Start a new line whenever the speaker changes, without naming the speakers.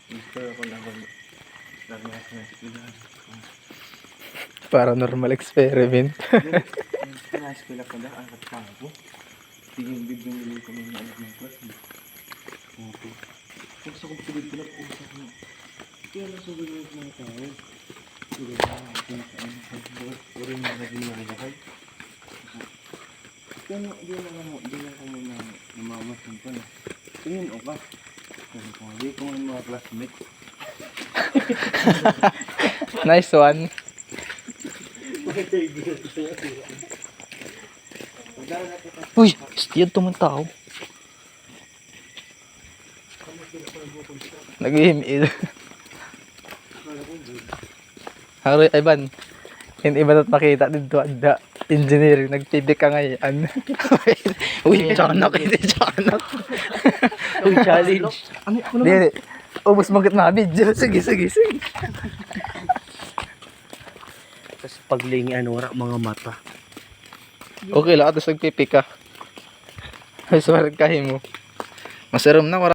Gusto ako lang ako. Nagmas na eskwela.
Paranormal experiment.
Na eskwela ko na ang katpago. Tingin bibili nila ko ng anak ng class. Okay. Gusto ko pili ko lang usap mo. Kaya nasugod yung mga tao. Sige na, pinakain ko. Puro yung mga ginagawa. Kaya di na kami na namamasin ko na. Tingin o ba? Kasi kung hindi ko yung mga classmates.
Nice one. Uy, stiyan to man tao. Nag-email. Haroy, Ivan. Hindi ba na't makita dito ada engineering nagtibik ka ngayon. Uy, tiyanak, hindi tiyanak. Uy, challenge.
Ano ako
Hindi, ubos mangkit na video. Sige.
Tapos paglingi wala mga mata.
Okay lang, atas nagpipik ka. Ay, sumarag kahin mo. Masaram na,